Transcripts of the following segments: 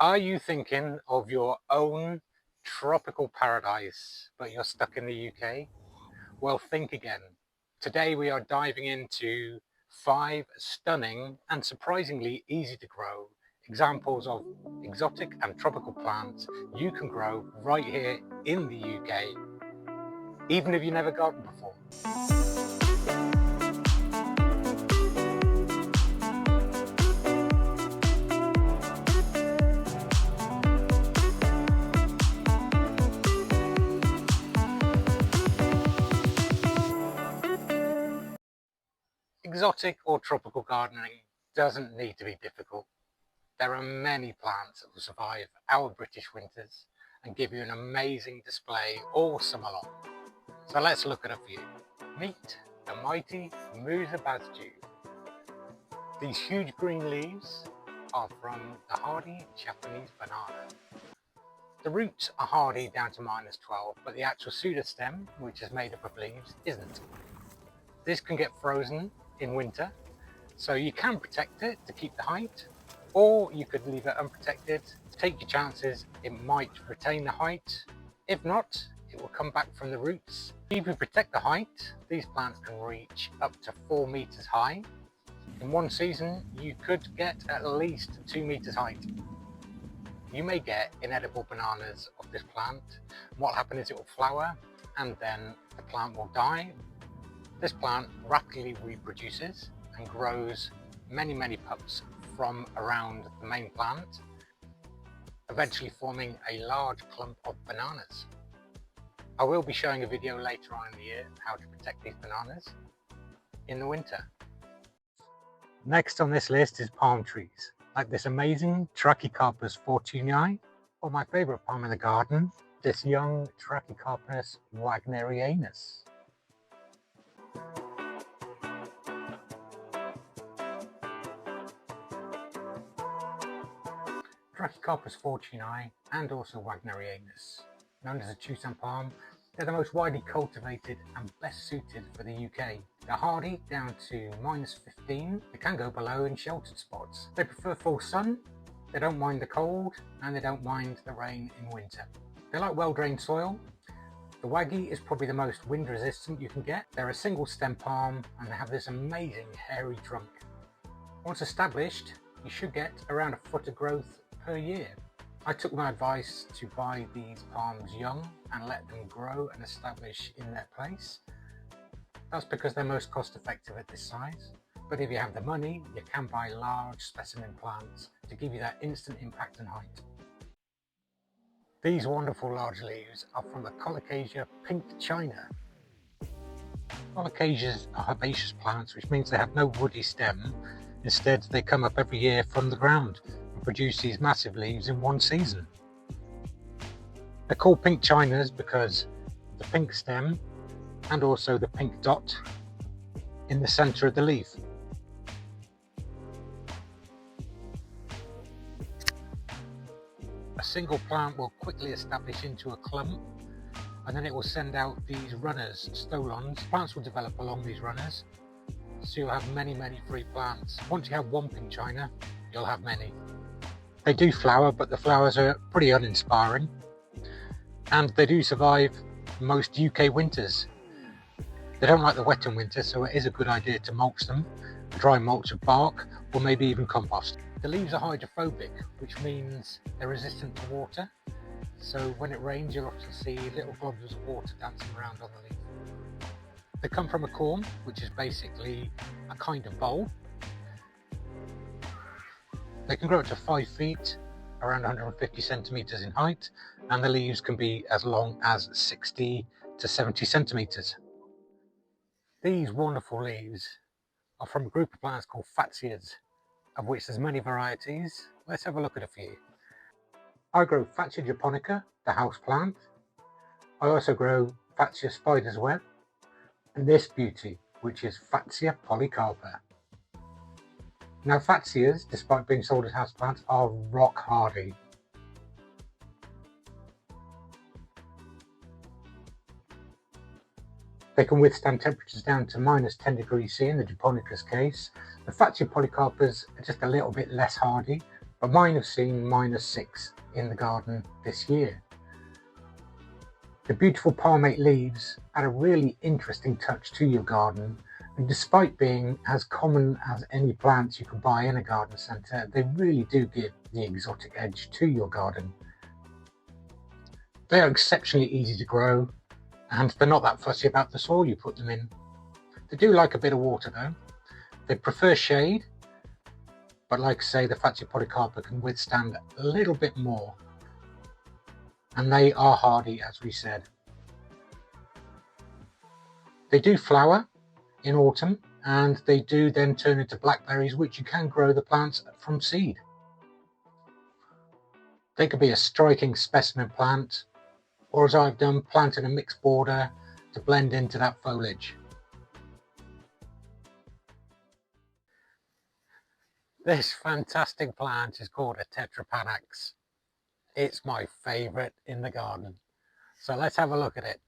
Are you thinking of your own tropical paradise, but you're stuck in the UK? Well, think again. Today we are diving into 5 stunning and surprisingly easy to grow examples of exotic and tropical plants you can grow right here in the UK, even if you've never gardened before. Exotic or tropical gardening doesn't need to be difficult. There are many plants that will survive our British winters and give you an amazing display all summer long. So let's look at a few. Meet the mighty Musa Basjoo. These huge green leaves are from the hardy Japanese banana. The roots are hardy down to -12, but the actual pseudostem, which is made up of leaves, isn't. This can get frozen in winter, so you can protect it to keep the height, or you could leave it unprotected. Take your chances, it might retain the height. If not, it will come back from the roots. If you protect the height, these plants can reach up to 4 meters high. In one season, you could get at least 2 meters height. You may get inedible bananas of this plant. What will happen is it will flower and then the plant will die. This plant rapidly reproduces and grows many pups from around the main plant, eventually forming a large clump of bananas. I will be showing a video later on in the year how to protect these bananas in the winter. Next on this list is palm trees, like this amazing Trachycarpus Fortunei, or my favourite palm in the garden, this young Trachycarpus Wagnerianus. Trachycarpus Fortunei and also Wagnerianus, known as a Tucson palm, they're the most widely cultivated and best suited for the UK. They're hardy down to -15. They can go below in sheltered spots. They prefer full sun, they don't mind the cold, and they don't mind the rain in winter. They like well-drained soil. The Waggy is probably the most wind resistant you can get. They're a single stem palm and they have this amazing hairy trunk. Once established, you should get around 1 foot of growth per year. I took my advice to buy these palms young and let them grow and establish in their place. That's because they're most cost effective at this size. But if you have the money, you can buy large specimen plants to give you that instant impact and height. These wonderful large leaves are from the Colocasia pink china. Colocasias are herbaceous plants, which means they have no woody stem. Instead, they come up every year from the ground and produce these massive leaves in one season. They're called pink chinas because of the pink stem and also the pink dot in the centre of the leaf. A single plant will quickly establish into a clump and then it will send out these runners, stolons. Plants will develop along these runners, so you'll have many free plants. Once you have one pink china, you'll have many. They do flower, but the flowers are pretty uninspiring, and they do survive most UK winters. They don't like the wet in winter, so it is a good idea to mulch them, dry mulch of bark, or maybe even compost. The leaves are hydrophobic, which means they're resistant to water, so when it rains you'll often see little globs of water dancing around on the leaf. They come from a corm, which is basically a kind of bulb. They can grow up to 5 feet, around 150 centimetres in height, and the leaves can be as long as 60 to 70 centimetres. These wonderful leaves are from a group of plants called Fatsias, of which there's many varieties. Let's have a look at a few. I grow Fatsia japonica, the house plant. I also grow Fatsia spider's web, and this beauty, which is Fatsia polycarpa. Now Fatsias, despite being sold as houseplants, are rock hardy. They can withstand temperatures down to -10 degrees C in the Japonica's case. The Fatsia polycarpas are just a little bit less hardy, but mine have seen -6 in the garden this year. The beautiful palmate leaves add a really interesting touch to your garden, and despite being as common as any plants you can buy in a garden centre, they really do give the exotic edge to your garden. They are exceptionally easy to grow, and they're not that fussy about the soil you put them in. They do like a bit of water though. They prefer shade, but like I say, the Fatsias can withstand a little bit more. And they are hardy, as we said. They do flower in autumn, and they do then turn into blackberries, which you can grow the plants from seed. They could be a striking specimen plant, or as I've done, plant in a mixed border to blend into that foliage. This fantastic plant is called a Tetrapanax. It's my favourite in the garden. So let's have a look at it.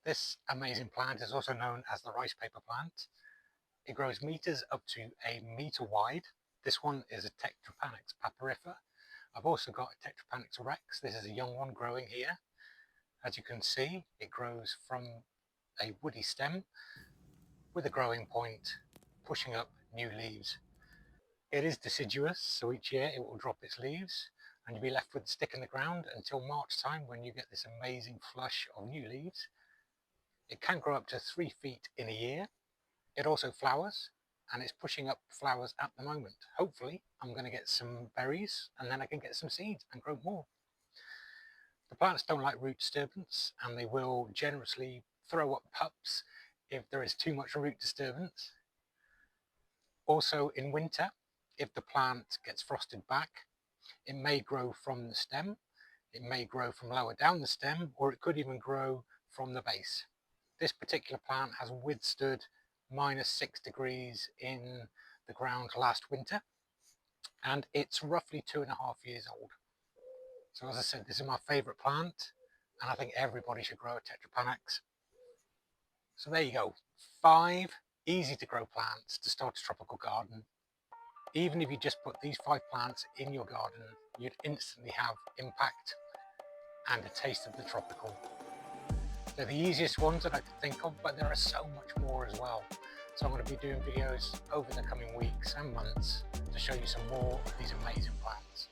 This amazing plant is also known as the rice paper plant. It grows meters up to a meter wide. This one is a Tetrapanax papyrifer. I've also got a Tetrapanax rex. This is a young one growing here. As you can see, it grows from a woody stem with a growing point, pushing up new leaves. It is deciduous, so each year it will drop its leaves and you'll be left with a stick in the ground until March time, when you get this amazing flush of new leaves. It can grow up to 3 feet in a year. It also flowers, and it's pushing up flowers at the moment. Hopefully I'm going to get some berries, and then I can get some seeds and grow more. The plants don't like root disturbance, and they will generously throw up pups if there is too much root disturbance. Also in winter, if the plant gets frosted back, it may grow from the stem, it may grow from lower down the stem, or it could even grow from the base. This particular plant has withstood -6 degrees in the ground last winter, and it's roughly 2.5 years old. So as I said, this is my favourite plant, and I think everybody should grow a Tetrapanax. So there you go, 5 easy to grow plants to start a tropical garden. Even if you just put these 5 plants in your garden, you'd instantly have impact and a taste of the tropical. They're the easiest ones that I could think of, but there are so much more as well. So I'm going to be doing videos over the coming weeks and months to show you some more of these amazing plants.